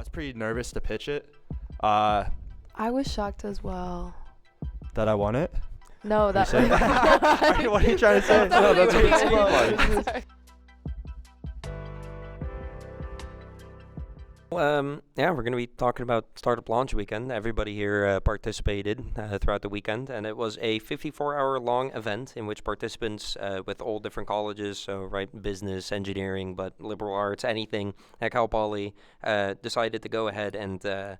was pretty nervous to pitch it. I was shocked as well. That I won it. No, that. What are you trying to say? No, that's what it seemed like. Yeah, we're going to be talking about Startup Launch Weekend. Everybody here participated throughout the weekend, and it was a 54-hour-long event in which participants with all different colleges, so business, engineering, but liberal arts, anything, at Cal Poly, decided to go ahead and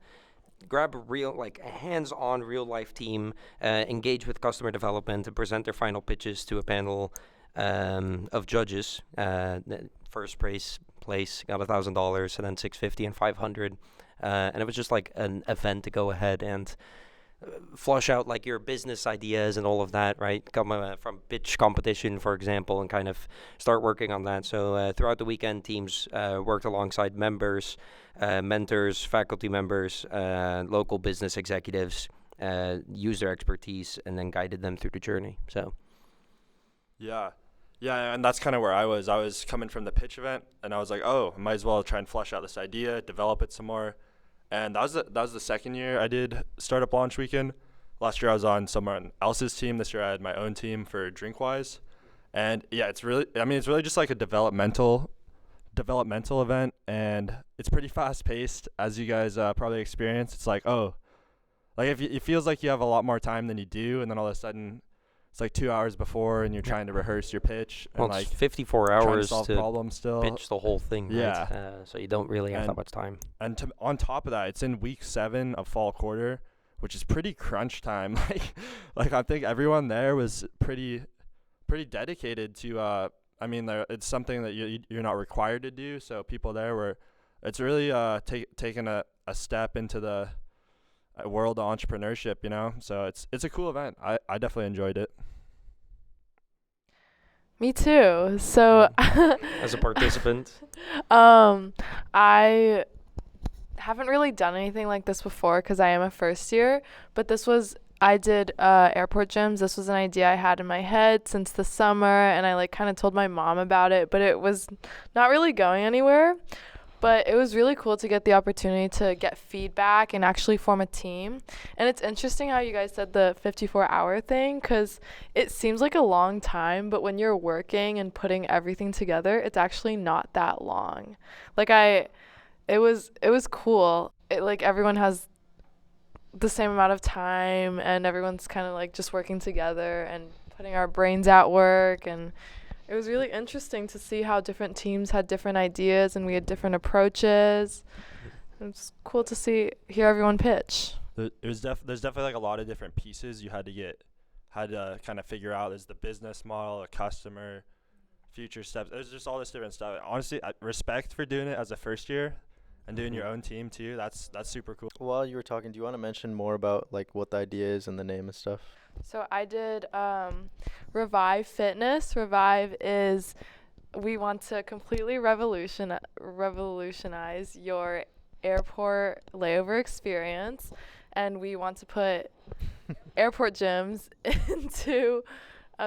grab a hands-on real-life team, engage with customer development, and present their final pitches to a panel of judges. First place got $1,000, and then $650 and $500, and it was just like an event to go ahead and flush out like your business ideas and all of that, right? Come from pitch competition, for example, and kind of start working on that. So throughout the weekend, teams worked alongside members, mentors, faculty members, local business executives, used their expertise, and then guided them through the journey. So Yeah, and that's kind of where I was. I was coming from the pitch event, and I was like, oh, I might as well try and flesh out this idea, develop it some more. And that was the second year I did Startup Launch Weekend. Last year I was on someone else's team. This year I had my own team for DrinkWise. And yeah, it's really just like a developmental event, and it's pretty fast paced, as you guys probably experienced. It's like, it feels like you have a lot more time than you do, and then all of a sudden it's like 2 hours before, and you're trying to rehearse your pitch. Well, and it's 54 hours to problems still. Pitch the whole thing, right? Yeah. So you don't really have that much time. And on top of that, it's in week 7 of fall quarter, which is pretty crunch time. Like I think everyone there was pretty dedicated to. It's something that you're not required to do. So people there it's really taking a step into the world of entrepreneurship, So it's a cool event. I definitely enjoyed it. Me too. So As a participant, I haven't really done anything like this before because I am a first year, but I did airport gyms. This was an idea I had in my head since the summer, and I kind of told my mom about it, but it was not really going anywhere. But it was really cool to get the opportunity to get feedback and actually form a team. And it's interesting how you guys said the 54-hour thing, because it seems like a long time, but when you're working and putting everything together, it's actually not that long. It was cool. Everyone has the same amount of time, and everyone's kind of just working together and putting our brains at work, and it was really interesting to see how different teams had different ideas and we had different approaches. It's cool to hear everyone pitch. There's definitely a lot of different pieces you had to kind of figure out. There's the business model, a customer, future steps. There's just all this different stuff. Honestly, respect for doing it as a first year and doing your own team too. That's super cool. While you were talking, do you want to mention more about what the idea is and the name and stuff? So I did Revive Fitness. Revive is we want to completely revolutionize your airport layover experience, and we want to put airport gyms into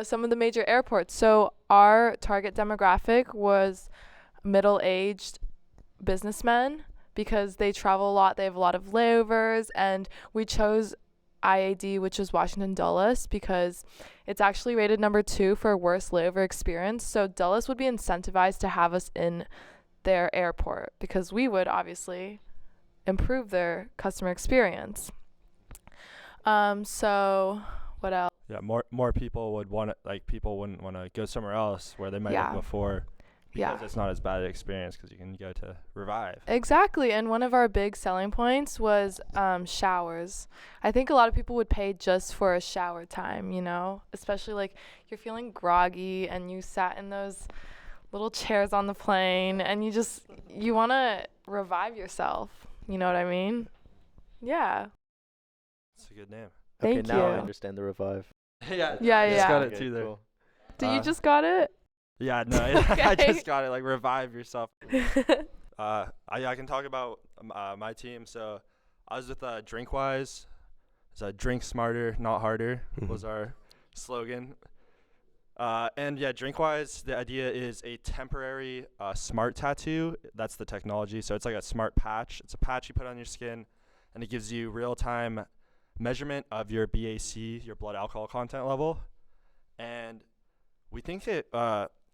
some of the major airports. So our target demographic was middle-aged businessmen because they travel a lot. They have a lot of layovers, and we chose IAD, which is Washington Dulles, because it's actually rated number 2 for worst layover experience. So Dulles would be incentivized to have us in their airport because we would obviously improve their customer experience. So what else? Yeah, more people would want to, people wouldn't want to go somewhere else where they might have before. Because it's not as bad an experience because you can go to Revive. Exactly. And one of our big selling points was showers. I think a lot of people would pay just for a shower time, especially you're feeling groggy and you sat in those little chairs on the plane and you want to revive yourself. You know what I mean? Yeah. That's a good name. Thank you. Now I understand the Revive. Yeah. Yeah. Just got it Okay, too there. cool. Did you just got it? Yeah, no, I just got it. Revive yourself. I can talk about my team. So I was with DrinkWise. It's drink smarter, not harder was our slogan. And yeah, drink-wise, the idea is a temporary smart tattoo. That's the technology. So it's like a smart patch. It's a patch you put on your skin, and it gives you real-time measurement of your BAC, your blood alcohol content level. And we think it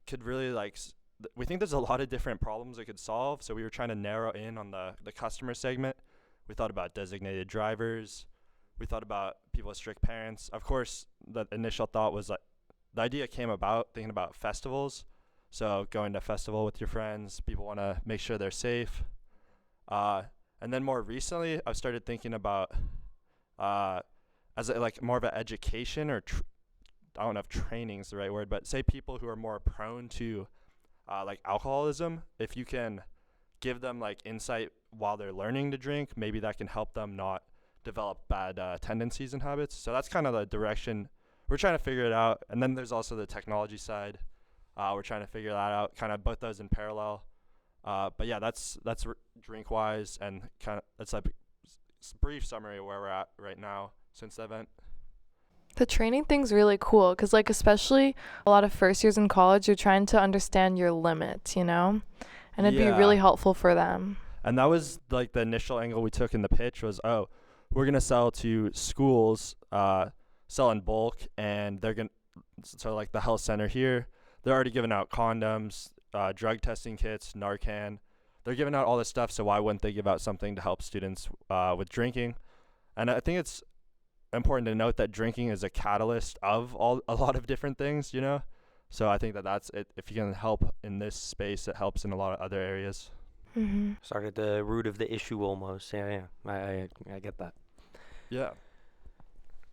could really we think there's a lot of different problems it could solve. So we were trying to narrow in on the customer segment. We thought about designated drivers. We thought about people with strict parents. Of course, the initial thought was the idea came about thinking about festivals. So going to a festival with your friends, people want to make sure they're safe. And then more recently, I've started thinking about as more of an education or I don't know if training is the right word, but say people who are more prone to alcoholism, if you can give them insight while they're learning to drink, maybe that can help them not develop bad tendencies and habits. So that's kind of the direction we're trying to figure it out. And then there's also the technology side. We're trying to figure that out, kind of both those in parallel. But yeah, that's drink wise, and kind of that's a brief summary of where we're at right now since the event. The training thing's really cool because, especially a lot of first years in college, you're trying to understand your limits, and it'd be really helpful for them. And that was the initial angle we took in the pitch was, we're going to sell to schools, sell in bulk, and they're going to, so the health center here, they're already giving out condoms, drug testing kits, Narcan. They're giving out all this stuff, so why wouldn't they give out something to help students with drinking? And I think it's important to note that drinking is a catalyst of a lot of different things, So I think that's it. If you can help in this space, it helps in a lot of other areas. Mm-hmm. Start at the root of the issue almost. Yeah. I get that. Yeah.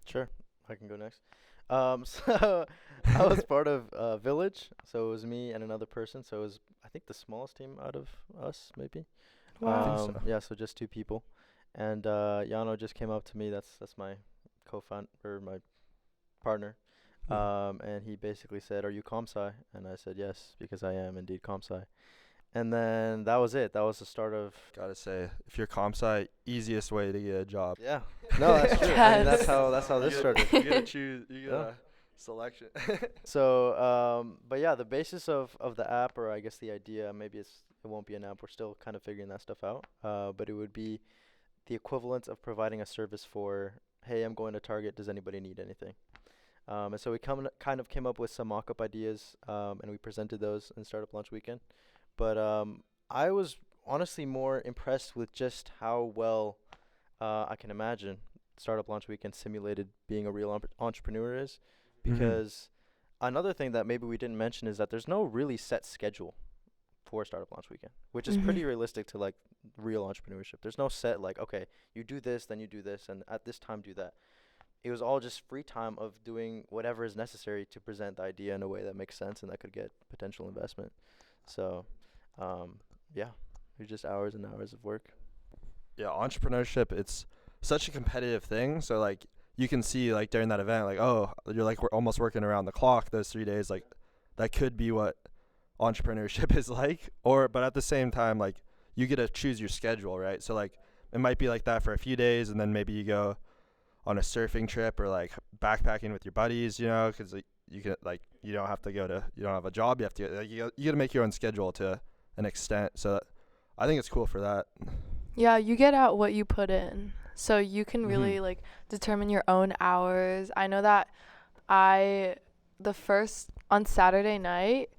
Sure, I can go next. So I was part of Village, so it was me and another person. So it was, I think, the smallest team out of us, maybe. Wow. I think so. Yeah, so just 2 people. And Yano just came up to me. That's my co-founder, or my partner. And he basically said, "Are you ComSci?" And I said, "Yes," because I am indeed ComSci. And then that was it. That was the start of. Gotta say, if you're ComSci, easiest way to get a job. Yeah. No, that's true. I mean, Yes. that's how this started. You gotta choose. You gotta selection. So, but yeah, the basis of the app, or I guess the idea, maybe it won't be an app. We're still kind of figuring that stuff out. But it would be the equivalent of providing a service for, hey, I'm going to Target. Does anybody need anything? And so we kind of came up with some mock-up ideas, and we presented those in Startup Launch Weekend. But I was honestly more impressed with just how well I can imagine Startup Launch Weekend simulated being a real entrepreneur is. Because another thing that maybe we didn't mention is that there's no really set schedule for Startup Launch Weekend, which is pretty realistic to real entrepreneurship. There's no set okay, you do this, then you do this, and at this time do that. It was all just free time of doing whatever is necessary to present the idea in a way that makes sense and that could get potential investment. So, yeah, it was just hours and hours of work. Yeah, entrepreneurship, it's such a competitive thing. So you can see during that event, you're we're almost working around the clock those 3 days. That could be what entrepreneurship is like. But at the same time, you get to choose your schedule, right? So it might be like that for a few days, and then maybe you go on a surfing trip or backpacking with your buddies, because you can you don't have to you don't have a job. You have to you got to make your own schedule to an extent. So I think it's cool for that. Yeah, you get out what you put in. So you can really determine your own hours. I know that on Saturday night,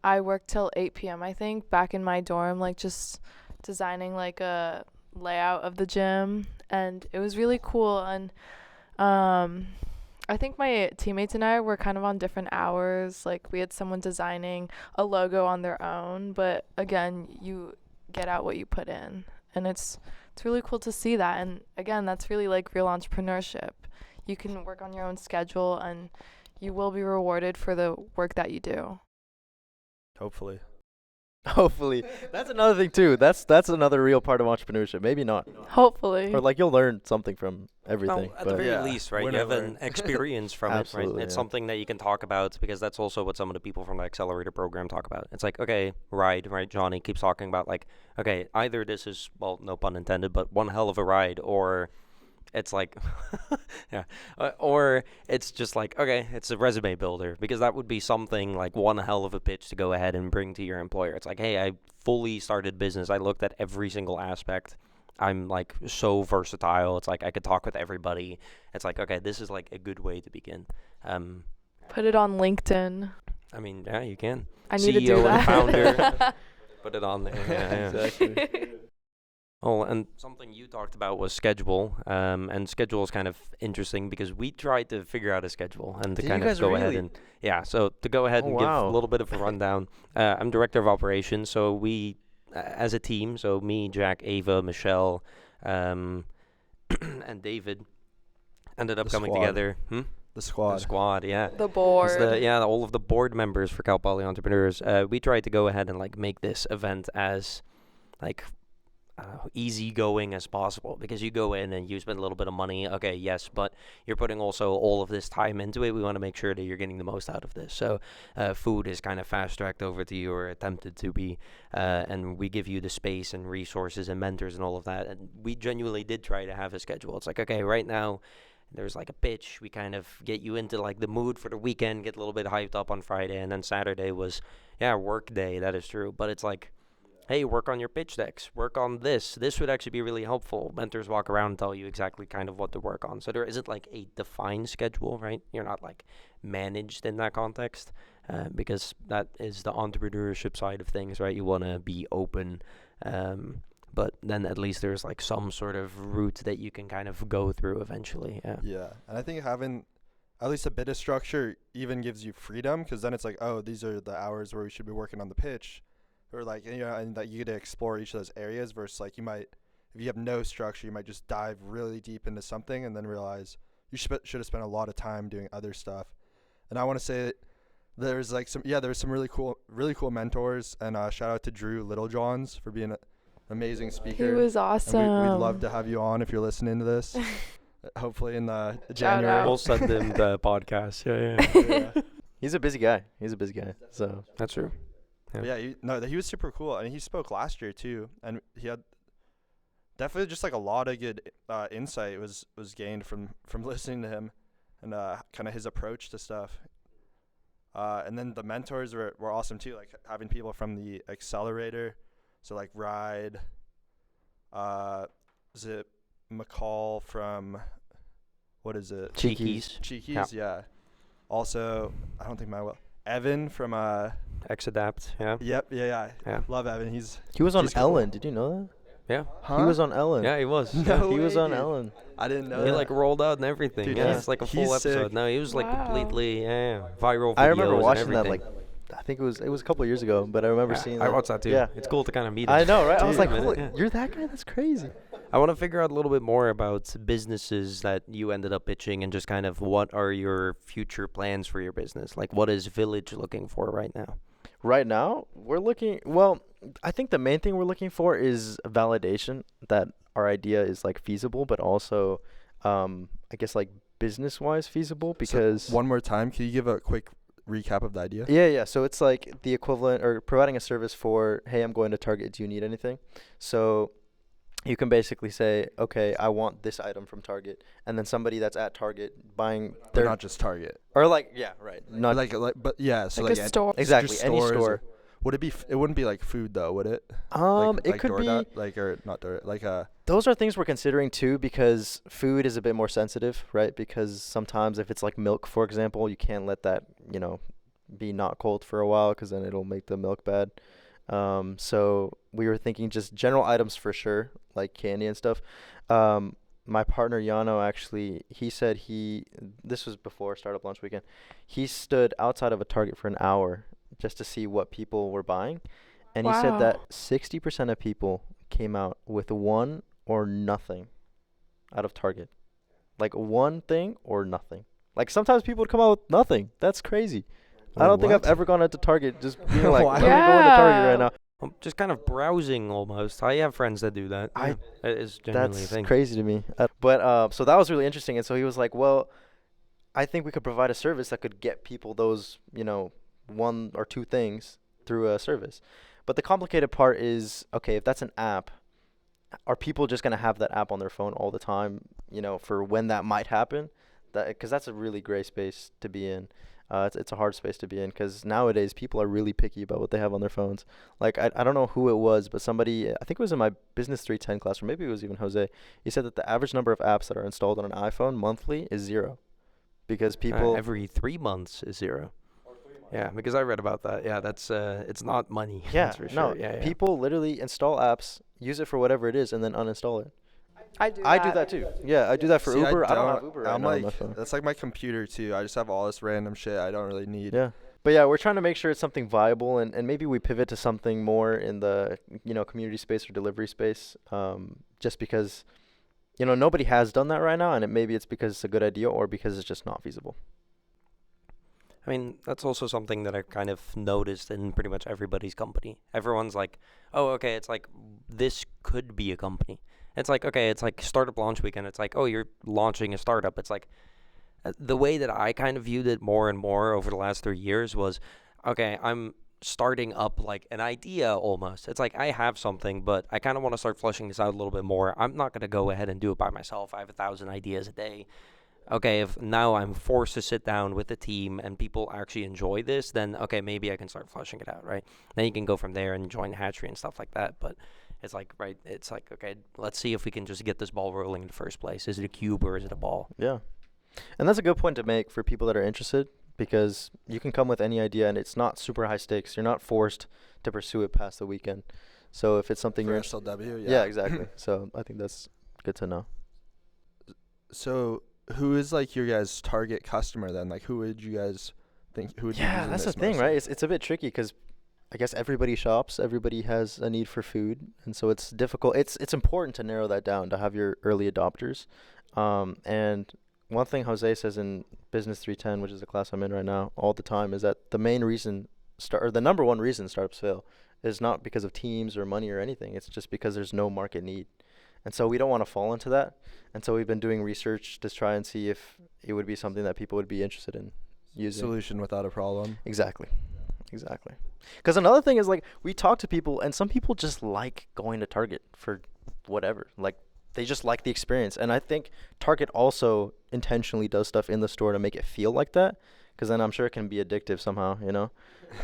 I worked till 8 p.m. I think back in my dorm, just designing a layout of the gym, and it was really cool. And I think my teammates and I were kind of on different hours. We had someone designing a logo on their own, but again, you get out what you put in, and it's really cool to see that. And again, that's really real entrepreneurship. You can work on your own schedule, and you will be rewarded for the work that you do. Hopefully. That's another thing too. That's another real part of entrepreneurship. Maybe not. Hopefully. Or you'll learn something from everything. Well, at the very least, right? You have an experience from it, right? It's something that you can talk about, because that's also what some of the people from the accelerator program talk about. It's okay, ride, right? Johnny keeps talking about okay, either this is, well, no pun intended, but one hell of a ride, or it's like, yeah, or it's just like, okay, it's a resume builder, because that would be something like one hell of a pitch to go ahead and bring to your employer. It's like, hey, I fully started business. I looked at every single aspect. I'm like so versatile. It's like I could talk with everybody. It's like, okay, this is like a good way to begin. Put it on LinkedIn. I mean, yeah, you can. I need to do CEO and that. founder. Put it on there. Yeah, yeah. Exactly. Oh, and something you talked about was schedule. And schedule is kind of interesting because we tried to figure out a schedule and to Did kind you of guys go ahead really? and so to go ahead Oh, and give wow. a little bit of a rundown. I'm director of operations, so we as a team, so me, Jack, Ava, Michelle, and David ended up The coming squad. together. The The squad. squad, yeah. The board. All of the board members for Cal Poly Entrepreneurs. We tried to go ahead and like make this event as like easygoing as possible, because you go in and you spend a little bit of money. Okay, yes, but you're putting also all of this time into it. We want to make sure that you're getting the most out of this. So food is kind of fast tracked over to you, or attempted to be, and we give you the space and resources and mentors and all of that. And we genuinely did try to have a schedule. It's like, okay, right now there's like a pitch. We kind of get you into like the mood for the weekend, get a little bit hyped up on Friday, and then Saturday was work day. That is true, but it's like, hey, work on your pitch decks, work on this. This would actually be really helpful. Mentors walk around and tell you exactly kind of what to work on. So there isn't like a defined schedule, right? You're not like managed in that context, because that is the entrepreneurship side of things, right? You want to be open, but then at least there's like some sort of route that you can kind of go through eventually. Yeah. Yeah, and I think having at least a bit of structure even gives you freedom, because then it's like, oh, these are the hours where we should be working on the pitch, or like, you know, and that you get to explore each of those areas, versus like you might, if you have no structure, you might just dive really deep into something and then realize you should have spent a lot of time doing other stuff. And I want to say that there's like there's some really cool mentors, and shout out to Drew Littlejohns for being an amazing speaker. He was And awesome. we'd love to have you on if you're listening to this. Hopefully in Shout January. out. We'll send them the podcast. Yeah. He's a busy guy. So That's true. But yeah, he was super cool, and he spoke last year too, and he had definitely just like a lot of good insight was gained from listening to him, and kind of his approach to stuff. And then the mentors were awesome too, like having people from the accelerator, so like Ride, is it McCall from, what is it? Cheekies. Cheekies, yeah. Also, I don't think Evan from Xadapt. Yeah. Yep, yeah. Yeah. Love Evan. he was on He's cool. Ellen. Did you know Yeah. that? He was on Ellen. Yeah, he was. No he was way, on dude. Ellen. I didn't know He that. like rolled out and everything. Dude, yeah, he's- it's like a he's full episode. sick. No, he was like Wow. completely viral videos. I remember and watching that everything. I think it was a couple of years ago, but I remember seeing that. I watched that too. Yeah. It's cool to kind of meet him. I know, right? I was Dude, like, man, holy, yeah. you're that guy? That's crazy. I want to figure out a little bit more about businesses that you ended up pitching, and just kind of what are your future plans for your business? Like, what is Village looking for right now? Right now, I think the main thing we're looking for is a validation that our idea is like feasible, but also, I guess like business-wise feasible, because So, one more time, can you give a quick recap of the idea? Yeah. So it's like the equivalent, or providing a service for, hey, I'm going to Target. Do you need anything? So you can basically say, okay, I want this item from Target, and then somebody that's at Target buying They're not just Target. or like, yeah, right, not But yeah, so Like like a store. exactly just any stores store. Would it be? It wouldn't be like food though, would it? It could be. or not DoorDash, like Those are things we're considering too, because food is a bit more sensitive, right? Because sometimes if it's like milk, for example, you can't let that, be not cold for a while, because then it'll make the milk bad. So we were thinking just general items for sure, like candy and stuff. My partner Yano, actually, he said this was before Startup Launch Weekend, he stood outside of a Target for an hour just to see what people were buying. And he said that 60% of people came out with one or nothing out of Target. Like one thing or nothing. Like sometimes people would come out with nothing. That's crazy. I don't think I've ever gone into Target just being like, I'm going to go into Target right now. Just kind of browsing almost. I have friends that do that. I- Yeah, it is genuinely a That's thing. crazy to me. But so that was really interesting. And so he was like, well, I think we could provide a service that could get people those, one or two things through a service. But the complicated part is, okay, if that's an app, are people just going to have that app on their phone all the time, for when that might happen, because that's a really gray space to be in. It's a hard space to be in because nowadays people are really picky about what they have on their phones. Like, I don't know who it was, but somebody, I think it was in my Business 310 class, or maybe it was even Jose. He said that the average number of apps that are installed on an iPhone monthly is 0. Because people... every 3 months is 0. Yeah, because I read about that. Yeah, that's it's not money. Yeah, that's for no, sure. Yeah. people literally install apps, use it for whatever it is, and then uninstall it. I do that too. Yeah, I do that for See, Uber. I don't have Uber right I'm now on like, my phone. that's like my computer too. I just have all this random shit I don't really need. Yeah. But yeah, we're trying to make sure it's something viable, and maybe we pivot to something more in the, community space or delivery space, just because, nobody has done that right now, and maybe it's because it's a good idea or because it's just not feasible. I mean, that's also something that I kind of noticed in pretty much everybody's company. Everyone's like, oh, okay, it's like, this could be a company. It's like, okay, it's like startup launch weekend. It's like, oh, you're launching a startup. It's like, the way that I kind of viewed it more and more over the last 3 years was, okay, I'm starting up like an idea almost. It's like, I have something, but I kind of want to start fleshing this out a little bit more. I'm not going to go ahead and do it by myself. I have 1,000 ideas a day. Okay, if now I'm forced to sit down with the team and people actually enjoy this, then, okay, maybe I can start fleshing it out, right? Then you can go from there and join Hatchery and stuff like that. But it's like, right, it's like, okay, let's see if we can just get this ball rolling in the first place. Is it a cube or is it a ball? Yeah. And that's a good point to make for people that are interested, because you can come with any idea and it's not super high stakes. You're not forced to pursue it past the weekend. So if it's something For you're... SLW, Yeah, exactly. So I think that's good to know. So... who is like your guys' target customer then? Like, who would you guys think who would? Yeah, that's the thing, right? It's a bit tricky because I guess everybody shops, everybody has a need for food, and so it's difficult. It's important to narrow that down to have your early adopters. And one thing Jose says in Business 310, which is the class I'm in right now, all the time, is that the main reason the number one reason startups fail is not because of teams or money or anything. It's just because there's no market need. And so we don't want to fall into that. And so we've been doing research to try and see if it would be something that people would be interested in using. Solution without a problem. Exactly. Because another thing is, like, we talk to people, and some people just like going to Target for whatever. Like, they just like the experience. And I think Target also intentionally does stuff in the store to make it feel like that, because then I'm sure it can be addictive somehow,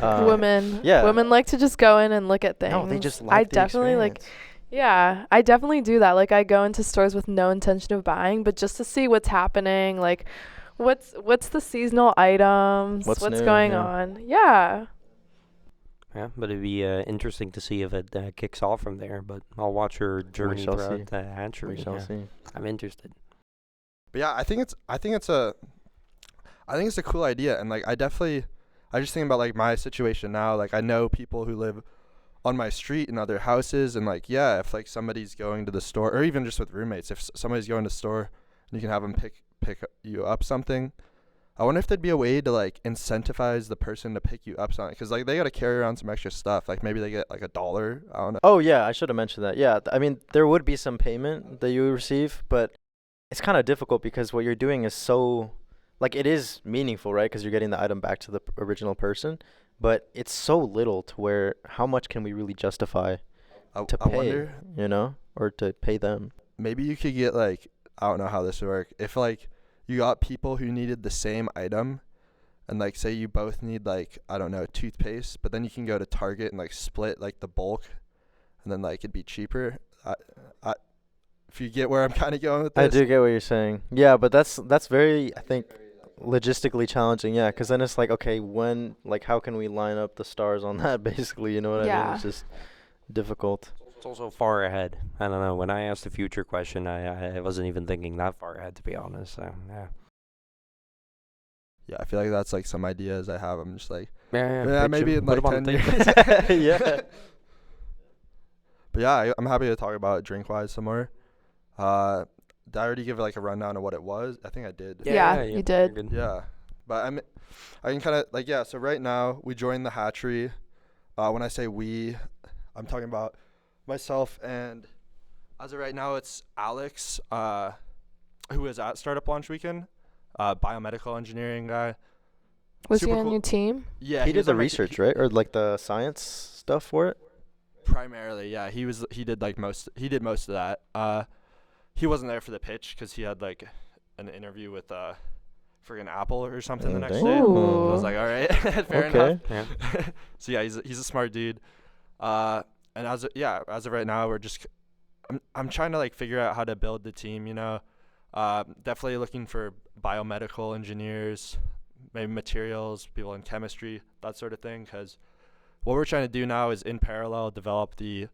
Women. Yeah. Women like to just go in and look at things. No, they just like the experience. Yeah, I definitely do that. Like, I go into stores with no intention of buying, but just to see what's happening, like, what's the seasonal items, what's new, going on. Yeah. Yeah, but it'd be interesting to see if it kicks off from there. But I'll watch your journey throughout the hatchery. We shall see. I'm interested. But yeah, I think it's a cool idea, and like I just think about like my situation now. Like, I know people who live on my street in other houses, and like, yeah, if like somebody's going to the store, or even just with roommates, if somebody's going to the store and you can have them pick you up something, I wonder if there'd be a way to like incentivize the person to pick you up something, because like they got to carry around some extra stuff. Like, maybe they get like $1. I don't know. Oh yeah, I should have mentioned that. Yeah, I mean, there would be some payment that you would receive, but it's kind of difficult because what you're doing is so, like, it is meaningful, right? Because you're getting the item back to the original person. But it's so little to where, how much can we really justify to pay, wonder, or to pay them? Maybe you could get like, I don't know how this would work. If like you got people who needed the same item, and like say you both need like, I don't know, toothpaste, but then you can go to Target and like split like the bulk, and then like it'd be cheaper. If you get where I'm kind of going with this. I do get what you're saying. Yeah, but that's very, I think, logistically challenging. Yeah, because then it's like, okay, how can we line up the stars on that, basically? You know what I mean? It's just difficult. It's also far ahead. I don't know. When I asked the future question, I wasn't even thinking that far ahead, to be honest. So, yeah. Yeah, I feel like that's like some ideas I have. I'm just like, yeah, maybe in put like 'em on 10 the years. Yeah. But yeah, I'm happy to talk about Drinkwise some more. Did I already give like a rundown of what it was? I think I did. Yeah, you did. Good. Yeah, but I can kind of like, yeah. So right now we joined the hatchery. When I say we, I'm talking about myself, and as of right now, it's Alex, who is at Startup Launch Weekend, biomedical engineering guy. Was he Super on cool. your team? Yeah, He did was the on my research, right? Or like the science stuff for it? Primarily, yeah. He did most of that. he wasn't there for the pitch because he had like an interview with friggin' Apple or something the next day. I was like, all right, fair enough. Yeah. So yeah, he's a smart dude. And as of right now, I'm trying to like figure out how to build the team. Definitely looking for biomedical engineers, maybe materials, people in chemistry, that sort of thing. Because what we're trying to do now is in parallel develop the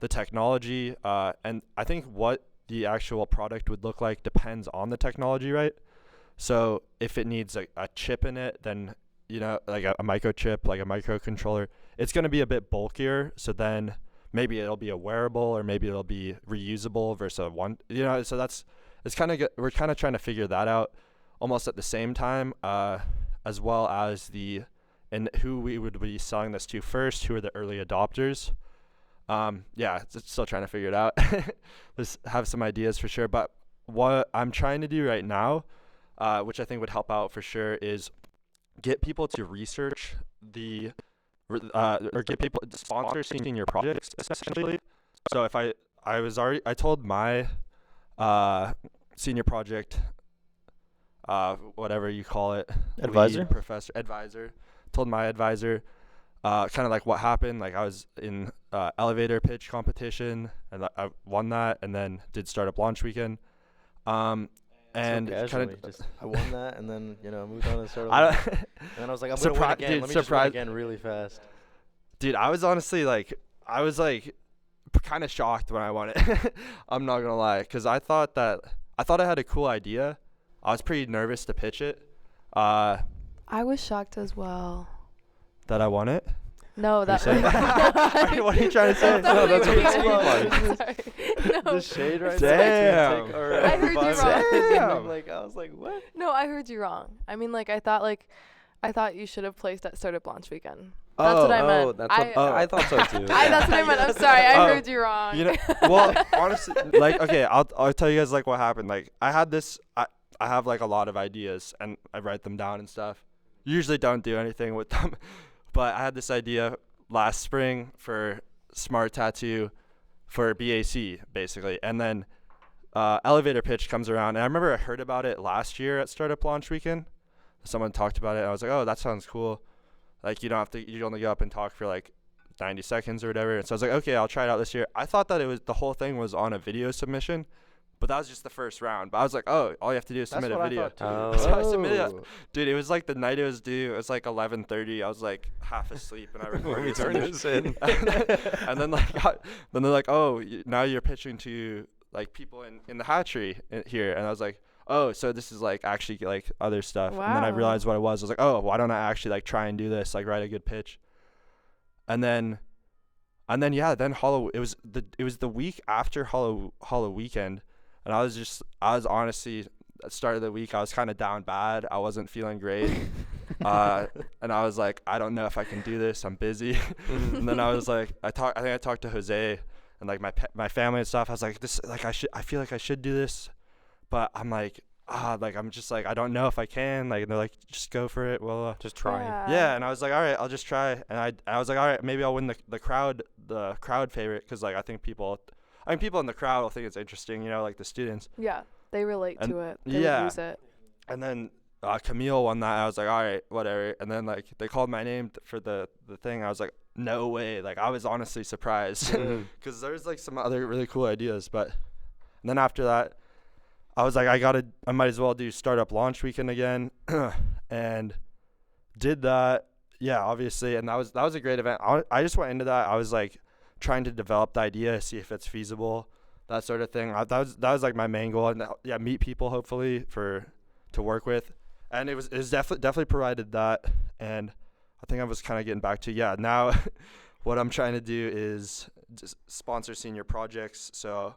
technology. And I think what the actual product would look like depends on the technology, right? So if it needs a chip in it, then, like a microchip, like a microcontroller, it's going to be a bit bulkier. So then maybe it'll be a wearable or maybe it'll be reusable versus so we're kind of trying to figure that out almost at the same time, as well as and who we would be selling this to first, who are the early adopters. Still trying to figure it out. Just have some ideas for sure. But what I'm trying to do right now, which I think would help out for sure, is get people to research or get people to sponsor senior projects, essentially. So if I told my senior project, whatever you call it, advisor, told my advisor kind of like what happened. Like I was in elevator pitch competition and I won that, and then did startup launch weekend. And kind of I won that, and then moved on to startup. And then I was like, I'm gonna win again. Dude, let me just win again really fast. Dude, I was honestly kind of shocked when I won it. I'm not gonna lie, because I thought I had a cool idea. I was pretty nervous to pitch it. I was shocked as well. That I won it? No, that. What are you trying to say? No, that's what it's like. The shade right Damn. there. I heard you wrong. I was like, what? No, I heard you wrong. I mean, I thought you should have placed at startup launch weekend. That's what I meant. I thought so too. That's what I meant. I'm sorry. I heard you wrong. Well, honestly, okay, I'll tell you guys what happened. I had this. I have a lot of ideas and I write them down and stuff. Usually don't do anything with them. But I had this idea last spring for Smart Tattoo for BAC, basically. And then elevator pitch comes around. And I remember I heard about it last year at Startup Launch Weekend. Someone talked about it. I was like, oh, that sounds cool. You only go up and talk for 90 seconds or whatever. And so I was like, okay, I'll try it out this year. I thought that the whole thing was on a video submission. But that was just the first round. But I was like, oh, all you have to do is submit a video. So I submitted it. Dude, it was the night it was due. It was 11:30. I was half asleep and I recorded it. Turn this in. And then then they're like, oh, now you're pitching to people in the hatchery here. And I was like, oh, so this is actually other stuff. Wow. And then I realized what it was. I was like, oh, why don't I actually try and do this, write a good pitch. And then it was the week after Hollow Weekend. And I was honestly, at the start of the week, I was kind of down bad. I wasn't feeling great. And I was like, I don't know if I can do this. I'm busy. And then I was like, I think I talked to Jose and my family and stuff. I was like, I feel like I should do this. But I'm I'm just I don't know if I can. And they're like, just go for it. Well, just try. Yeah. And I was like, all right, I'll just try. And I was like, all right, maybe I'll win the crowd favorite. Cause I think people in the crowd will think it's interesting, the students. Yeah, they relate to it. They use it. And then Camille won that. I was like, all right, whatever. And then they called my name for the thing. I was like, no way. I was honestly surprised because there's some other really cool ideas. And then after that, I was like, I might as well do Startup Launch Weekend again, and did that. Yeah, obviously, and that was a great event. I just went into that. I was trying to develop the idea, see if it's feasible, that sort of thing. That was my main goal, and meet people hopefully to work with, and it was definitely provided that. And I think I was kind of getting back to now what I'm trying to do is just sponsor senior projects. So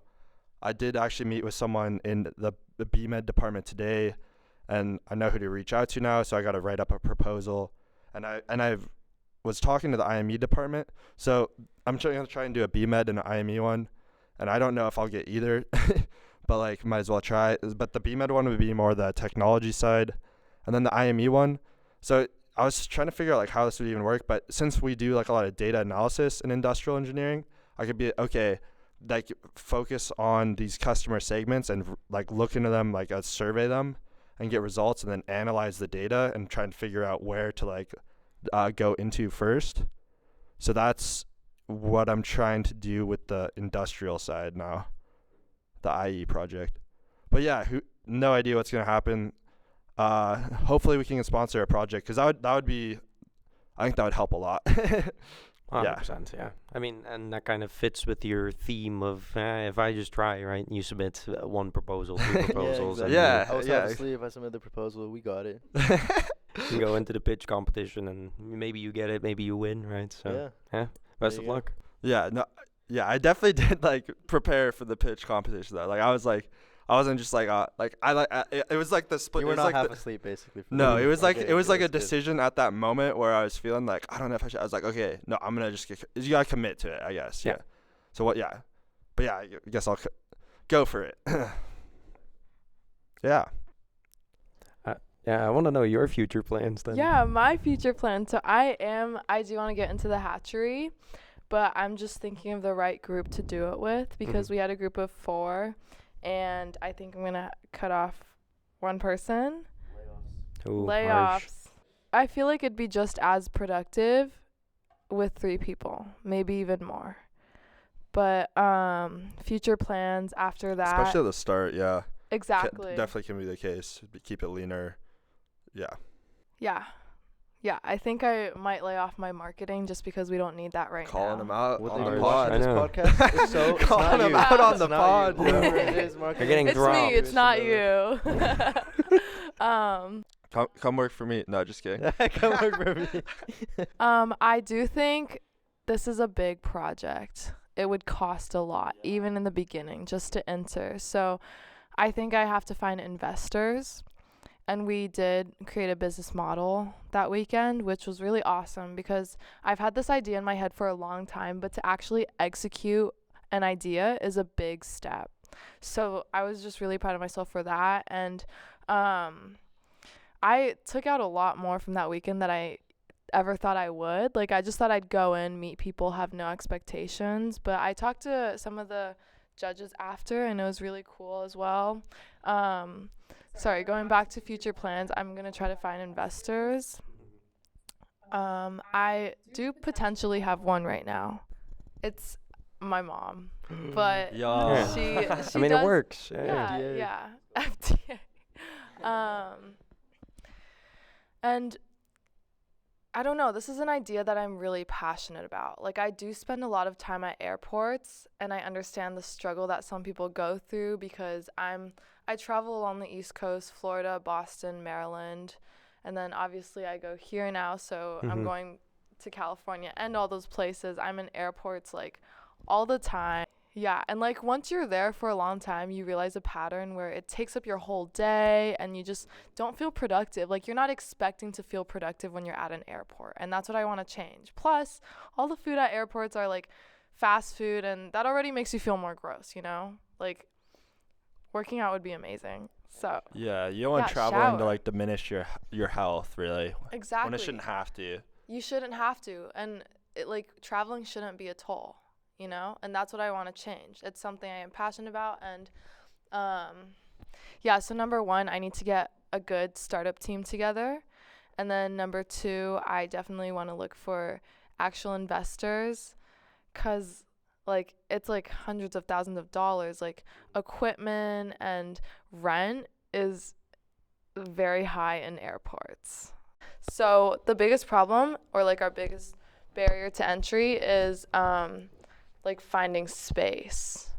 I did actually meet with someone in the BMed department today, and I know who to reach out to now. So I got to write up a proposal, and I was talking to the IME department. So I'm going to try and do a BMed and an IME one, and I don't know if I'll get either, but might as well try. But the BMed one would be more the technology side, and then the IME one. So I was trying to figure out how this would even work, but since we do a lot of data analysis in industrial engineering, I could be okay. like focus on these customer segments and like look into them, like survey them and get results, and then analyze the data and try and figure out where to like go into first. So that's what I'm trying to do with the industrial side now, the IE project. But yeah, no idea what's gonna happen. Hopefully we can sponsor a project, because that would be, I think that would help a lot. 100%, yeah. I mean, and that kind of fits with your theme of if I just try, right? You submit one proposal, two proposals. Yeah, exactly. and I was obviously, if I submit the proposal, we got it. you go into the pitch competition, and maybe you get it, maybe you win, right? So yeah, best of luck. Yeah, no, yeah, I definitely did like prepare for the pitch competition though. Like I wasn't just like it was like the split. You were it was not like half asleep, basically. No, it was like okay, it was like a that's good. decision at that moment where I was feeling like I don't know if I should. I was like, okay, no, I'm gonna just you gotta commit to it, I guess. Yeah. So what? Yeah, but yeah, I guess I'll go for it. Yeah. Yeah, I want to know your future plans then. Yeah, my future plan. So I do want to get into the hatchery, but I'm just thinking of the right group to do it with, because we had a group of 4, and I think I'm going to cut off one person. Layoffs. Harsh. I feel like it'd be just as productive with 3 people, maybe even more. But future plans after that. Especially at the start, yeah. Exactly. Definitely can be the case. Keep it leaner. Yeah. Yeah, I think I might lay off my marketing just because we don't need that right Calling now. them out What on they the do pod. watch this podcast is so it's Calling not them you. out on It's the not pod. you. Yeah. Whoever it is, marketing. You're getting It's dropped. me, it's not you. Come work for me. No, just kidding. Come work for me. I do think this is a big project. It would cost a lot, even in the beginning, just to enter. So I think I have to find investors. And we did create a business model that weekend, which was really awesome, because I've had this idea in my head for a long time, but to actually execute an idea is a big step. So I was just really proud of myself for that. And I took out a lot more from that weekend than I ever thought I would. Like, I just thought I'd go in, meet people, have no expectations. But I talked to some of the judges after, and it was really cool as well. Sorry, going back to future plans, I'm going to try to find investors. I do potentially have one right now. It's my mom. But Yeah. she I mean, does, it works. Yeah. FDA. And I don't know, this is an idea that I'm really passionate about. Like, I do spend a lot of time at airports, and I understand the struggle that some people go through, because I travel along the East Coast, Florida, Boston, Maryland, and then obviously I go here now, so I'm going to California and all those places. I'm in airports like all the time. Yeah, and like once you're there for a long time, you realize a pattern where it takes up your whole day and you just don't feel productive. Like, you're not expecting to feel productive when you're at an airport, and that's what I want to change. Plus, all the food at airports are like fast food, and that already makes you feel more gross, you know? Like, working out would be amazing. So Yeah, you don't want traveling to like diminish your health, really. exactly. When it shouldn't have to. You shouldn't have to, and traveling shouldn't be a toll, you know? And that's what I want to change. It's something I am passionate about, and so number 1, I need to get a good startup team together. And then number 2, I definitely want to look for actual investors, cuz like it's like hundreds of thousands of dollars. Like, equipment and rent is very high in airports. So the biggest problem, or like our biggest barrier to entry, is like finding space,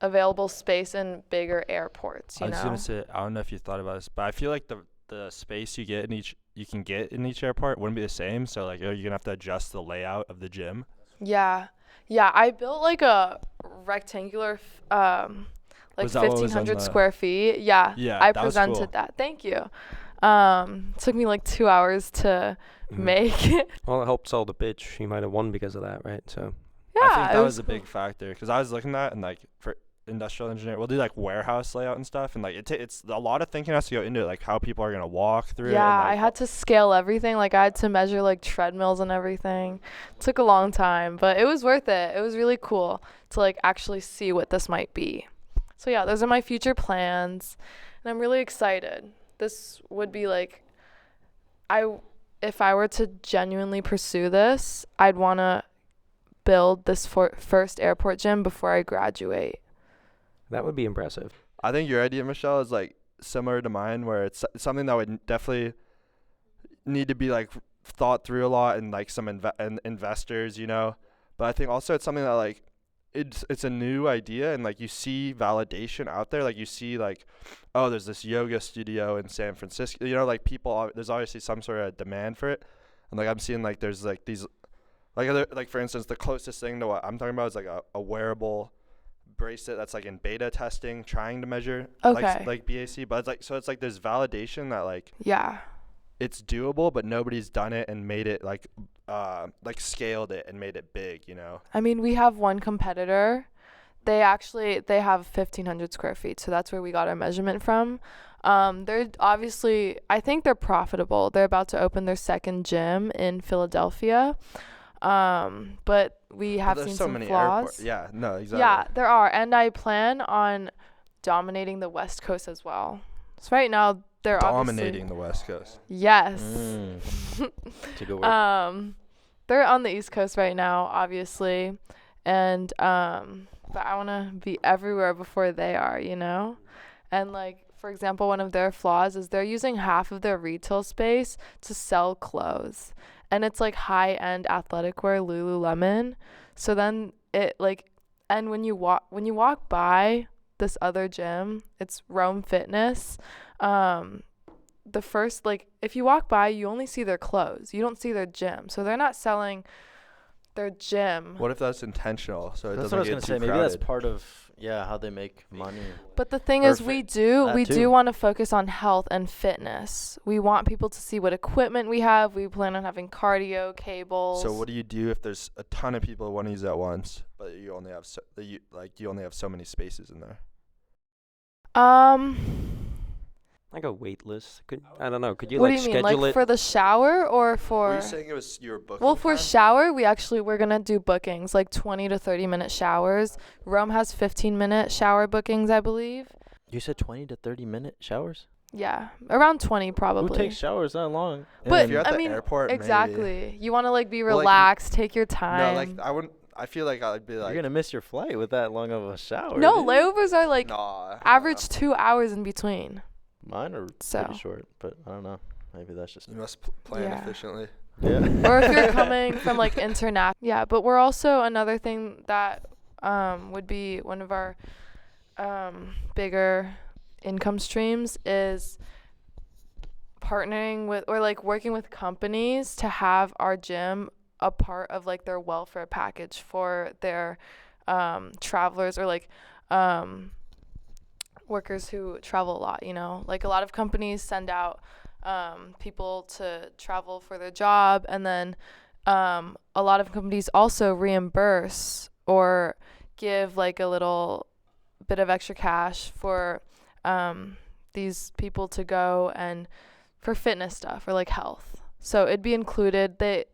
available space in bigger airports. You I was know? gonna say, I don't know if you thought about this, but I feel like the space you can get in each airport wouldn't be the same. So like, you're gonna have to adjust the layout of the gym. Yeah, I built like a rectangular, like Was that what was on 1,500 the- square feet. Yeah, I that was presented cool. that. Thank you. Took me like 2 hours to make it. Well, it helped sell the pitch. You might have won because of that, right? So Yeah, I think that it was a cool. big factor, because I was looking at it, and like industrial engineer. We'll do like warehouse layout and stuff, and like it's a lot of thinking has to go into it, like how people are gonna walk through it. Yeah, And, like, I had to scale everything. Like I had to measure like treadmills and everything. Took a long time, but it was worth it. It was really cool to like actually see what this might be. So yeah, those are my future plans, and I'm really excited. This would be like, if I were to genuinely pursue this, I'd want to build this first airport gym before I graduate. That would be impressive. I think your idea, Michelle, is like similar to mine, where it's something that would definitely need to be like thought through a lot, and like some investors, you know. But I think also it's something that like it's a new idea, and like you see validation out there. Like you see like, oh, there's this yoga studio in San Francisco, you know, like people, there's obviously some sort of demand for it. And like I'm seeing like there's like these like other, like for instance, the closest thing to what I'm talking about is like a wearable bracelet that's like in beta testing, trying to measure like BAC. But it's like there's validation that like it's doable, but nobody's done it and made it like scaled it and made it big, you know. I mean, we have one competitor. They have 1,500 square feet, so that's where we got our measurement from. They're obviously, I think they're profitable. They're about to open their second gym in Philadelphia. But we have seen some flaws. Yeah, no, exactly. Yeah, there are, and I plan on dominating the West Coast as well. So right now they're dominating the West Coast. Yes. To go work. They're on the East Coast right now, obviously, and but I want to be everywhere before they are, you know? And like, for example, one of their flaws is they're using half of their retail space to sell clothes. And it's like high-end athletic wear, Lululemon. So then it like, and when you walk by this other gym, it's Rome Fitness. The first, like, if you walk by, you only see their clothes. You don't see their gym. So they're not selling their gym. What if that's intentional? So it That's doesn't what I was get gonna too say. Maybe crowded. that's part of how they make money. But the thing Or is, we do too. want to focus on health and fitness. We want people to see what equipment we have. We plan on having cardio cables. So what do you do if there's a ton of people who want to use it at once, but you only have so many spaces in there? Like a wait list. I don't know. Could you what like do you mean, schedule like it? for the shower or for? Were you saying it was your booking? Well, for time? shower, we're gonna do bookings, like 20 to 30-minute showers. Rome has 15-minute shower bookings, I believe. You said 20 to 30-minute showers? Yeah, around 20 probably. Who takes showers that long? But if you're at I the mean, airport, exactly. maybe. You want to like be Well, like, relaxed, take your time. No, like I wouldn't. I feel like I'd be like. You're gonna miss your flight with that long of a shower. No, dude. layovers are like Nah, average 2 hours in between. Mine are So. pretty short, but I don't know. Maybe that's just You must plan Yeah. efficiently. yeah. Or if you're coming from like international. Yeah, but we're also another thing that would be one of our bigger income streams is partnering with or like working with companies to have our gym a part of like their welfare package for their travelers or like workers who travel a lot, you know. Like a lot of companies send out people to travel for their job, and then a lot of companies also reimburse or give like a little bit of extra cash for these people to go and for fitness stuff or like health. So it'd be included. The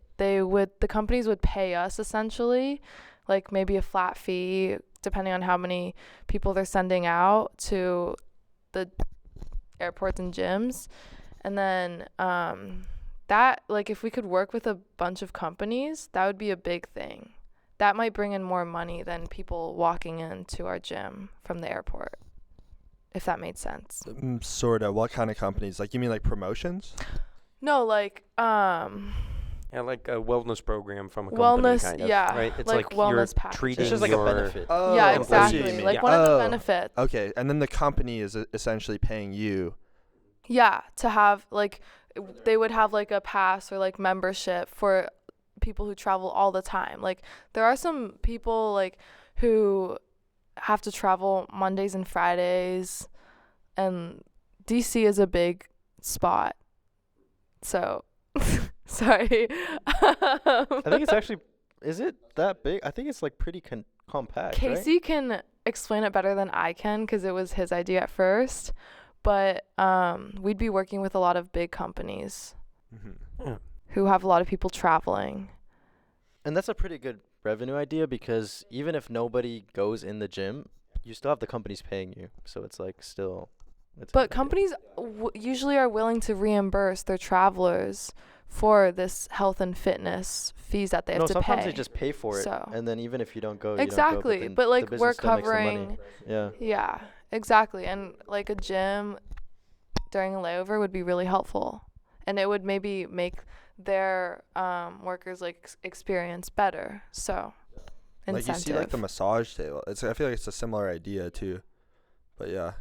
companies would pay us essentially, like maybe a flat fee depending on how many people they're sending out to the airports and gyms. And then that, like, if we could work with a bunch of companies, that would be a big thing. That might bring in more money than people walking into our gym from the airport, if that made sense. Sort of. What kind of companies? Like, you mean like promotions? No, like Yeah, like a wellness program from a company, wellness, kind of, yeah, right? It's like like you're wellness packages. treating It's just like your a benefit. Oh, yeah, I see what you exactly. mean, Like yeah. one of the Oh, benefits. Okay, and then the company is essentially paying you. Yeah, to have like they would have like a pass or like membership for people who travel all the time. Like there are some people like who have to travel Mondays and Fridays, and DC is a big spot. So sorry. I think it's actually, is it that big? I think it's like pretty compact, Casey can explain it better than I can because it was his idea at first. But we'd be working with a lot of big companies who have a lot of people traveling. And that's a pretty good revenue idea because even if nobody goes in the gym, you still have the companies paying you. So it's like still. It's a But good idea. companies usually are willing to reimburse their travelers for this health and fitness fees that they have to pay. No, sometimes they just pay for it, So- and then even if you don't go, Exactly, you don't go, but then like the we're business still makes the money. covering. Yeah. Yeah, exactly. And like a gym during a layover would be really helpful. And it would maybe make their workers like experience better. So Like incentive. you see, like the massage table. I feel like it's a similar idea too, but yeah.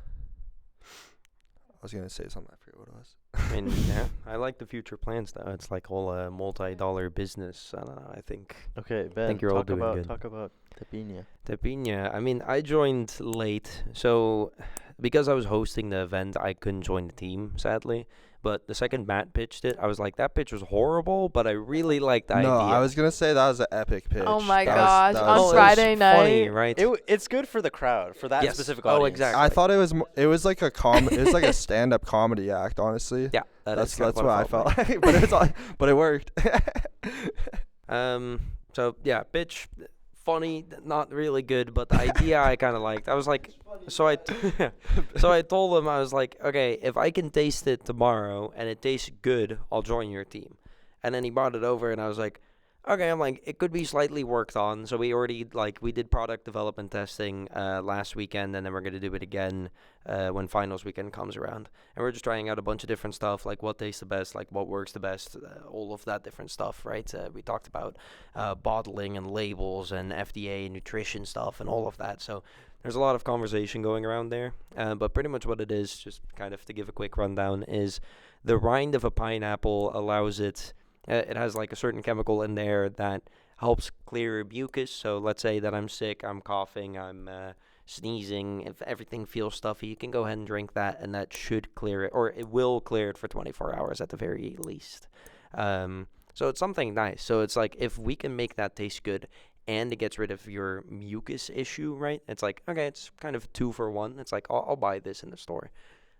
I was gonna say something. I forget what it was. I mean, yeah, I like the future plans though. It's like all a multi-dollar business. I don't know. I think Okay, Ben. think you're all doing good. Talk about Tepina. Tepina. I mean, I joined late, so because I was hosting the event, I couldn't join the team, sadly. But the second Matt pitched it, I was like, that pitch was horrible, but I really liked the idea. No, I was gonna say that was an epic pitch. Oh my That gosh, that on Oh, it was Friday funny, night. right? It's good for the crowd, for that Yes. specific Oh, audience. exactly. I thought it was it was like a it was like a stand-up comedy act, honestly. Yeah, that's kind of what I it felt like. like. But it was but it worked. So yeah, pitch, funny, not really good, but the idea I kind of liked. I was like, so I told him, I was like, okay, if I can taste it tomorrow and it tastes good, I'll join your team. And then he brought it over, and I was like, okay, I'm like, it could be slightly worked on. So we already we did product development testing last weekend, and then we're gonna do it again when finals weekend comes around. And we're just trying out a bunch of different stuff, like what tastes the best, like what works the best, all of that different stuff, right? We talked about bottling and labels and FDA and nutrition stuff and all of that. So there's a lot of conversation going around there. But pretty much what it is, just kind of to give a quick rundown, is the rind of a pineapple allows it. It has like a certain chemical in there that helps clear mucus. So let's say that I'm sick, I'm coughing, I'm sneezing. If everything feels stuffy, you can go ahead and drink that, and that should clear it, or it will clear it for 24 hours at the very least. So it's something nice. So it's like if we can make that taste good and it gets rid of your mucus issue, right? It's like, okay, it's kind of 2 for 1. It's like, I'll buy this in the store.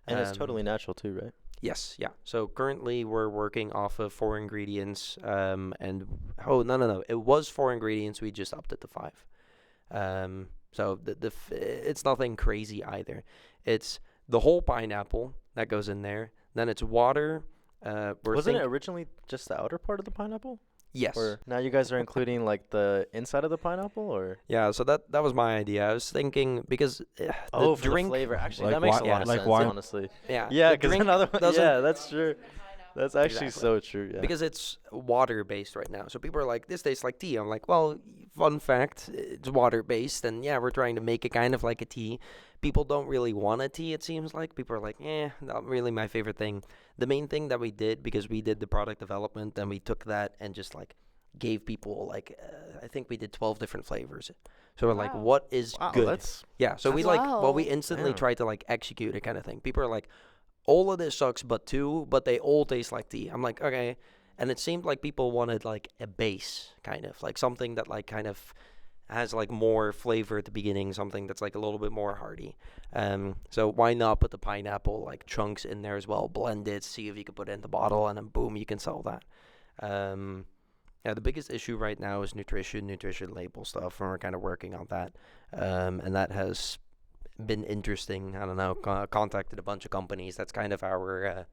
And it's totally natural too, right? Yes, yeah. So currently we're working off of 4 ingredients, and no. It was 4 ingredients. We just upped it to 5. So it's nothing crazy either. It's the whole pineapple that goes in there. Then it's water. Wasn't it originally just the outer part of the pineapple? Yes. Or now you guys are including like the inside of the pineapple, or? Yeah. So that was my idea. I was thinking because the For drink. the flavor. Actually, Like that makes a wine- lot of like sense, wine- honestly. Yeah. Yeah, the because drink another one. doesn't- Yeah, that's true. That's actually Exactly. so true. Yeah. Because it's water based right now. So people are like, this tastes like tea. I'm like, well, fun fact, it's water based, and yeah, we're trying to make it kind of like a tea. People don't really want a tea, it seems like. People are like, not really my favorite thing. The main thing that we did, because we did the product development, and we took that and just like gave people like I think we did 12 different flavors. So we're like, Wow. what is Wow, good? that's Yeah, so we Wow. we instantly Damn. tried to like execute it kind of thing. People are like, all of this sucks but 2, but they all taste like tea. I'm like, okay. And it seemed like people wanted like a base, kind of like something that like kind of has like more flavor at the beginning, something that's like a little bit more hearty. So why not put the pineapple like chunks in there as well, blend it, see if you can put it in the bottle, and then boom, you can sell that. Yeah, the biggest issue right now is nutrition label stuff, and we're kind of working on that. And that has been interesting. I don't know, contacted a bunch of companies. That's kind of our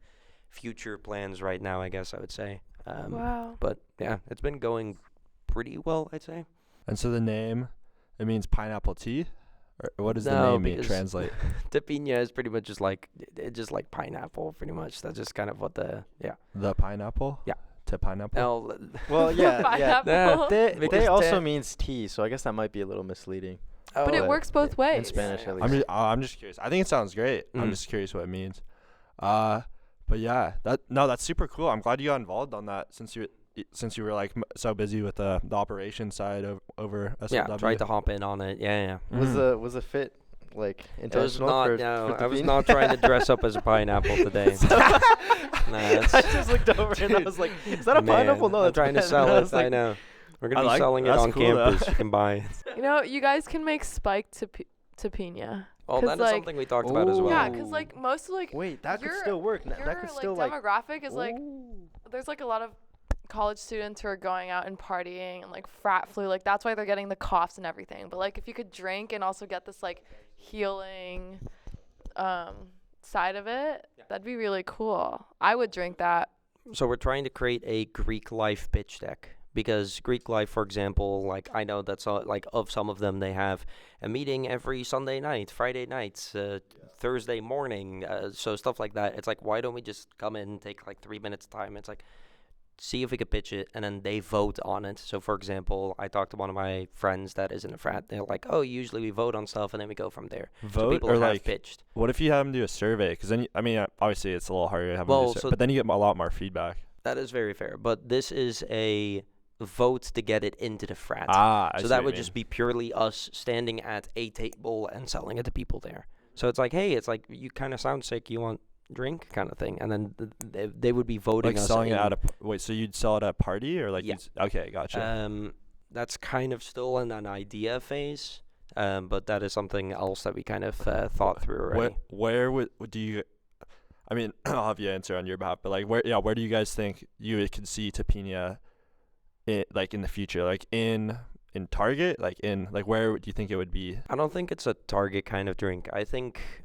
future plans right now, I guess I would say. Wow. But yeah, it's been going pretty well, I'd say. And so the name, it means pineapple tea? Or what does the No, name mean, because translate? Tepina is pretty much just like pineapple, pretty much. That's just kind of what the The pineapple? Yeah. To pineapple? L. well, yeah. Pineapple. Because They also te- means tea, so I guess that might be a little misleading. But it Oh, works both ways. In Spanish, at least. I'm just curious. I think it sounds great. I'm Mhm. just curious what it means. But yeah, that's super cool. I'm glad you got involved on that since you were like so busy with the operation side over SLW. Yeah, tried to hop in on it. Yeah. Was the fit like It was intentional? not. for, No, for I was Tepina? not trying to dress up as a pineapple today. I just looked over and I was like, "Is that a Man, pineapple?" No, I'm that's trying to Ben. sell And I it. was like, I know. We're going to be selling it on campus. You can buy it. You know, you guys can make spiked pina. Well, that is something we talked about as well. Yeah, because like most of like wait, that could still work. That could still like demographic is like there's like a lot of college students who are going out and partying and like frat flu, like that's why they're getting the coughs and everything. But like if you could drink and also get this like healing side of it, that'd be really cool. I would drink that. So we're trying to create a Greek life pitch deck. Because Greek life, for example, like I know that's like of some of them, they have a meeting every Sunday night, Friday nights, Thursday morning, so stuff like that. It's like, why don't we just come in, take like 3 minutes time? It's like, see if we could pitch it, and then they vote on it. So, for example, I talked to one of my friends that is in a frat. They're like, oh, usually we vote on stuff, and then we go from there. Vote so people or have like pitched. What if you have them do a survey? Because then, obviously it's a little harder to have them do a survey, but then you get a lot more feedback. That is very fair. But this is a vote to get it into the frat. So that would just be purely us standing at a table and selling it to people there. So it's like, hey, it's like, you kind of sound sick, you want drink kind of thing, and then they would be voting like us selling it at a so you'd sell it at a party or like okay, gotcha. That's kind of still in an idea phase, but that is something else that we kind of thought through already. Where would do you I'll have you answer on your behalf, but like where do you guys think you could see Tapina in the future, like in Target, where do you think it would be? I don't think it's a Target kind of drink. I think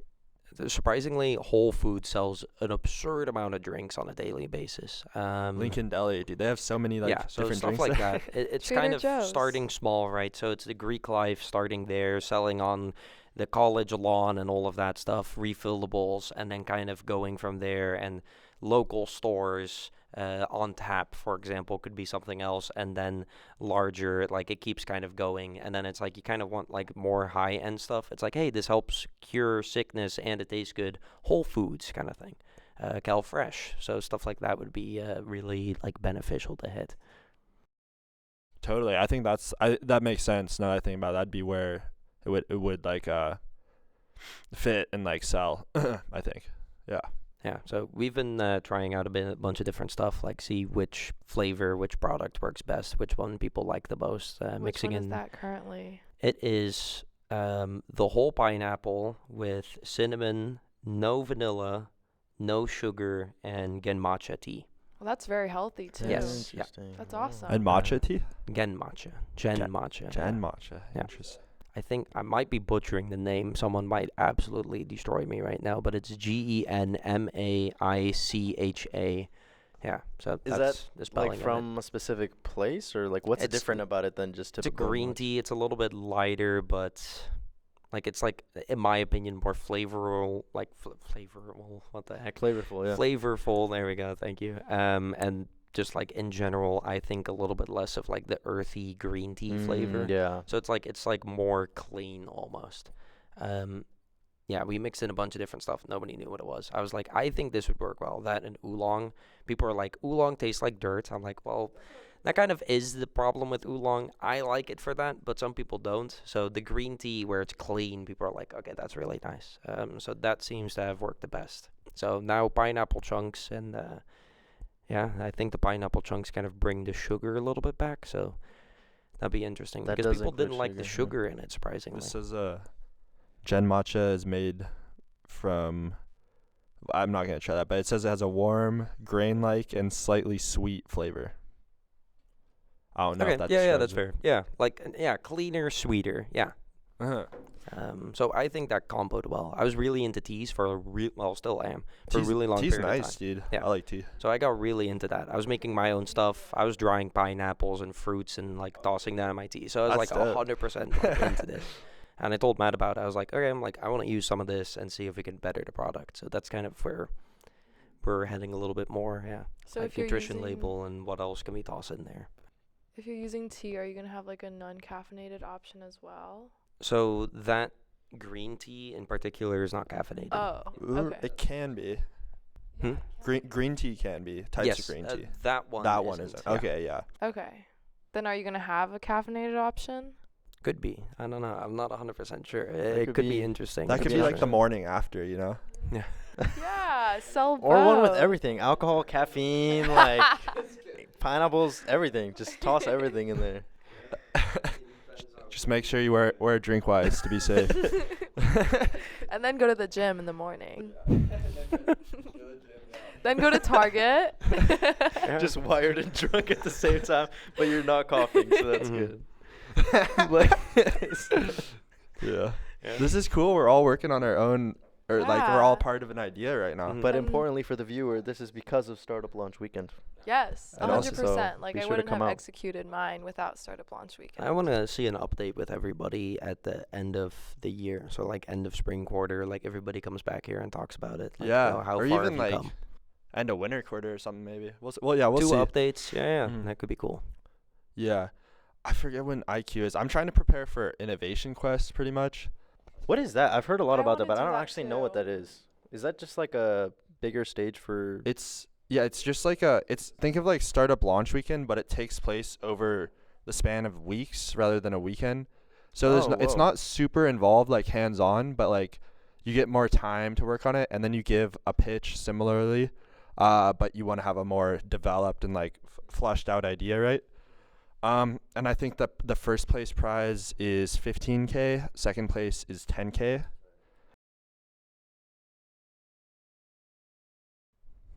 surprisingly Whole Foods sells an absurd amount of drinks on a daily basis. Lincoln Deli, dude, they have so many different stuff drinks like there. that. It's Trader kind of Joe's. starting small, right? So it's the Greek life starting there, selling on the college lawn and all of that stuff, refillables, and then kind of going from there. And local stores on tap, for example, could be something else, and then larger, like it keeps kind of going, and then it's like you kind of want like more high-end stuff. It's like, hey, this helps cure sickness and it tastes good. Whole Foods kind of thing. Cal Fresh. So stuff like that would be really like beneficial to hit. Totally. I think that makes sense. Now that I think about it, that'd be where it would like fit and like sell. I think. Yeah. Yeah, so we've been trying out a bunch of different stuff, like see which flavor, which product works best, which one people like the most. Which one is that currently? It is the whole pineapple with cinnamon, no vanilla, no sugar, and genmatcha tea. Well, that's very healthy too. Yes, yeah. That's awesome. And matcha tea? Genmatcha. Genmatcha. Genmatcha. Yeah. Interesting. I think I might be butchering the name. Someone might absolutely destroy me right now, but it's GENMAICHA. Yeah, so is that's the spelling like from a specific place, or like what's different about it than just typical? It's a green tea. It's a little bit lighter, but like it's like, in my opinion, more flavorful. Like flavorful. What the heck? Flavorful, yeah. Flavorful. There we go. Thank you. And just like in general, I think a little bit less of like the earthy green tea flavor. Yeah. So it's like more clean almost. Yeah, we mixed in a bunch of different stuff. Nobody knew what it was. I was like, I think this would work well. That and oolong. People are like, oolong tastes like dirt. I'm like, well, that kind of is the problem with oolong. I like it for that, but some people don't. So the green tea where it's clean, people are like, okay, that's really nice. So that seems to have worked the best. So now pineapple chunks and yeah, I think the pineapple chunks kind of bring the sugar a little bit back, so that'd be interesting. That because does people didn't include like the sugar in it, surprisingly. This is Genmatcha is made from, I'm not going to try that, but it says it has a warm, grain-like, and slightly sweet flavor. I don't know if that yeah, describes that's fair. Yeah, cleaner, sweeter, yeah. Uh-huh. So I think that comboed well. I was really into teas for still am, for a really long period of time. Tea's nice, dude. Yeah. I like tea. So I got really into that. I was making my own stuff. I was drying pineapples and fruits and like tossing that in my tea. So I was That's like dope. 100% into this. And I told Matt about it. I was like, okay, I want to use some of this and see if we can better the product. So that's kind of where we're heading a little bit more, yeah. So like if you're nutrition using, label and what else can we toss in there. If you're using tea, are you going to have like a non-caffeinated option as well? So that green tea in particular is not caffeinated. Oh, okay. It can be. Hmm? Green tea can be. Types of green tea. That one isn't. Yeah. Okay, yeah. Okay. Then are you going to have a caffeinated option? Could be. I don't know. I'm not 100% sure. It could be interesting. That could be like the morning after, you know? Yeah. Yeah, sell both. Or one with everything: alcohol, caffeine, like pineapples, everything. Just toss everything in there. Just make sure you wear drink wise to be safe. And then go to the gym in the morning. Then go to Target. Just wired and drunk at the same time, but you're not coughing, so that's good. Yeah. This is cool. We're all working on our own, or like we're all Yeah. part of an idea right now. But And- importantly for the viewer, this is because of Startup Launch Weekend. Yes, And also- 100%. Like be I sure to wouldn't come have out. executed mine without Startup Launch Weekend. I want to see an update with everybody at the end of the year. So like end of spring quarter, like everybody comes back here and talks about it. Like, Yeah, you know, how or far even have you like come? end of winter quarter or something maybe. We'll Two see. updates. Yeah, Mhm. that could be cool. Yeah. I forget when IQ is. I'm trying to prepare for Innovation Quest pretty much. What is that? I've heard a lot I about that, wanna but I do don't that actually know what that too. is. Is that just like a bigger stage for? It's just like think of like Startup Launch Weekend, but it takes place over the span of weeks rather than a weekend. So it's whoa. not super involved like hands on, but like you get more time to work on it, and then you give a pitch similarly, but you want to have a more developed and like fleshed out idea, right? And I think that the first place prize is 15K, second place is 10K.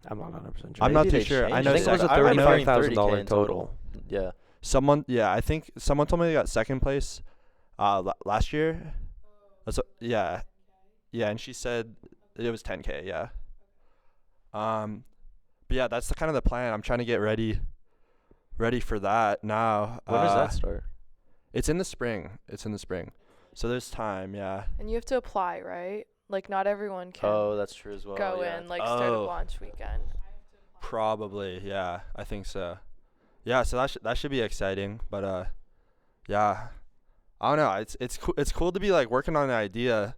I'm not 100% sure. I'm not Maybe too they sure. I changed know I think it was a I remember hearing $35,000 $30K total. Yeah. I think someone told me they got second place last year. Yeah, and she said it was 10K, yeah. But yeah, that's kind of the plan. I'm trying to get ready for that now. When does that start? It's in the spring. So there's time, yeah. And you have to apply, right? Like not everyone can Oh, that's true as well. go yeah. in like Startup Oh. Launch Weekend. Probably, yeah. I think so. Yeah, so that should be exciting, but yeah. I don't know. It's cool to be like working on an idea,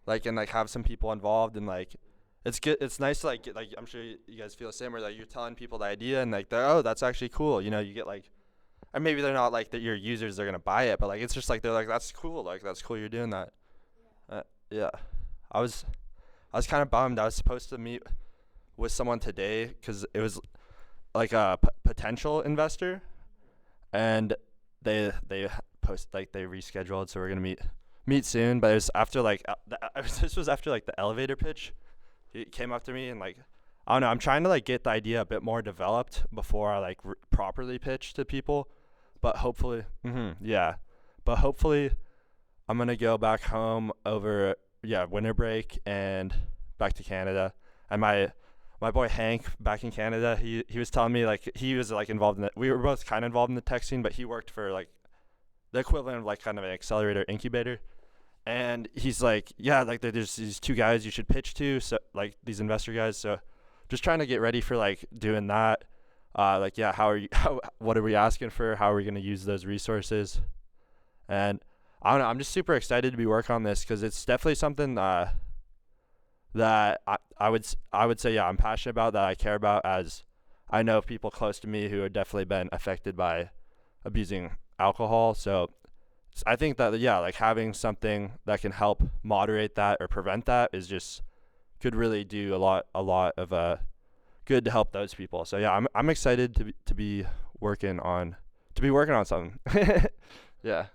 like, and like have some people involved, and like it's good. It's nice to like get, like, I'm sure you guys feel the same, where like you're telling people the idea and like oh, that's actually cool. You know, you get like, and maybe they're not like that your users are gonna buy it, but like it's just like they're like, that's cool. Like that's cool you're doing that. Yeah. I was kind of bummed. I was supposed to meet with someone today because it was like a potential investor, and they rescheduled, so we're gonna meet soon. But it was after like this was after like the elevator pitch. He came up to me and like, I don't know. I'm trying to like get the idea a bit more developed before I like properly pitch to people. But hopefully, But hopefully, I'm gonna go back home over winter break and back to Canada. And my boy Hank back in Canada, he was telling me like he was like involved in it. We were both kind of involved in the tech scene, but he worked for like the equivalent of like kind of an accelerator incubator. And he's like, yeah, like there's these two guys you should pitch to, so like these investor guys. So just trying to get ready for like doing that. Like, yeah, what are we asking for? How are we going to use those resources? And I don't know, I'm just super excited to be working on this because it's definitely something that I would say, yeah, I'm passionate about, that I care about, as I know people close to me who have definitely been affected by abusing alcohol. So I think that, yeah, like having something that can help moderate that or prevent that is just could really do a lot of good to help those people. So yeah, I'm excited to be working on something. Yeah.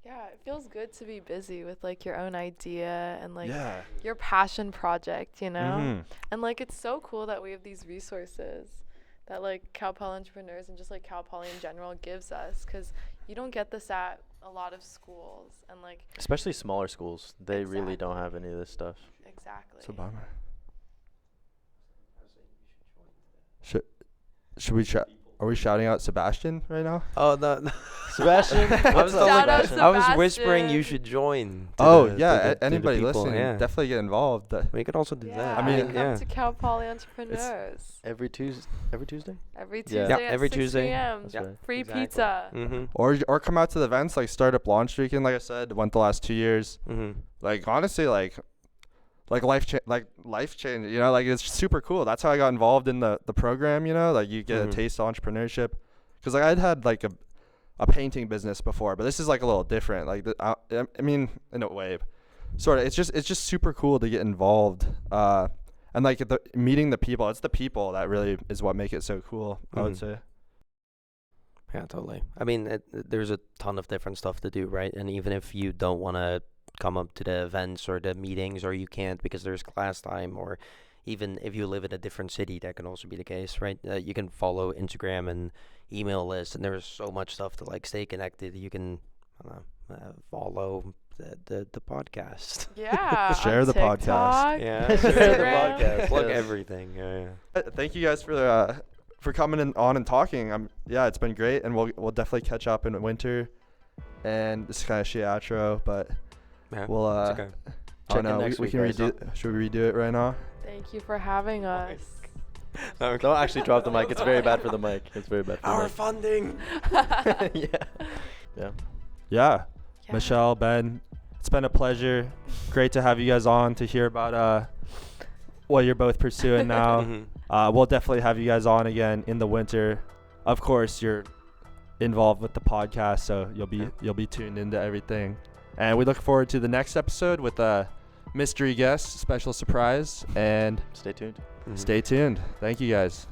Yeah, it feels good to be busy with like your own idea and like Yeah. your passion project, you know? Mhm. And like it's so cool that we have these resources that like Cal Poly Entrepreneurs and just like Cal Poly in general gives us, because you don't get this at a lot of schools, and like Especially smaller schools, they really don't Exactly. have any of this stuff. exactly. It's a bummer. Should we are we shouting out Sebastian right now? Oh, no. Sebastian, I what's was up, Shout out Sebastian? I was whispering Sebastian. you should join. Anybody people, listening, yeah. definitely get involved. We could also do Yeah, that. I mean, come yeah. to Cal Poly Entrepreneurs Every Tuesday. every Yeah. Tuesday Yeah, at every 6 Tuesday. p.m. That's Yeah. right. Free Exactly. pizza. Mm-hmm. Or come out to the events like Startup Launch Weekend, like I said, went the last 2 years. Mm-hmm. Like honestly, like life change, you know, like it's super cool. That's how I got involved in the program, you know, like you get Mhm. a taste of entrepreneurship, because like I'd had like a painting business before, but this is like a little different, like I mean, in a way, sort of. It's just super cool to get involved, and like meeting the people. It's the people that really is what make it so cool, I would Mhm. say. Yeah, totally. I mean, there's a ton of different stuff to do, right? And even if you don't want to come up to the events or the meetings, or you can't because there's class time, or even if you live in a different city, that can also be the case, right? You can follow Instagram and email lists, and there's so much stuff to like stay connected. You can follow the podcast. Yeah. Share on the podcast. TikTok, Yeah, Share the Instagram. podcast. Plug Yes. everything. Yeah. Thank you guys for coming on and talking. Yeah, it's been great, and we'll definitely catch up in winter. And this is kind of shit outro, but Yeah, we'll it's okay. I Check don't in know. next We week, can guys. redo. Should we redo it right now? Thank you for having us. Okay. Don't actually drop the mic. It's very bad for the mic. It's very bad for Our the funding. mic. Yeah. Yeah. Yeah. Michelle, Ben, it's been a pleasure. Great to have you guys on to hear about what you're both pursuing now. Mhm. We'll definitely have you guys on again in the winter. Of course, you're involved with the podcast, so you'll be tuned into everything. And we look forward to the next episode with a mystery guest, special surprise, and Stay tuned. Mhm. stay tuned. Thank you guys.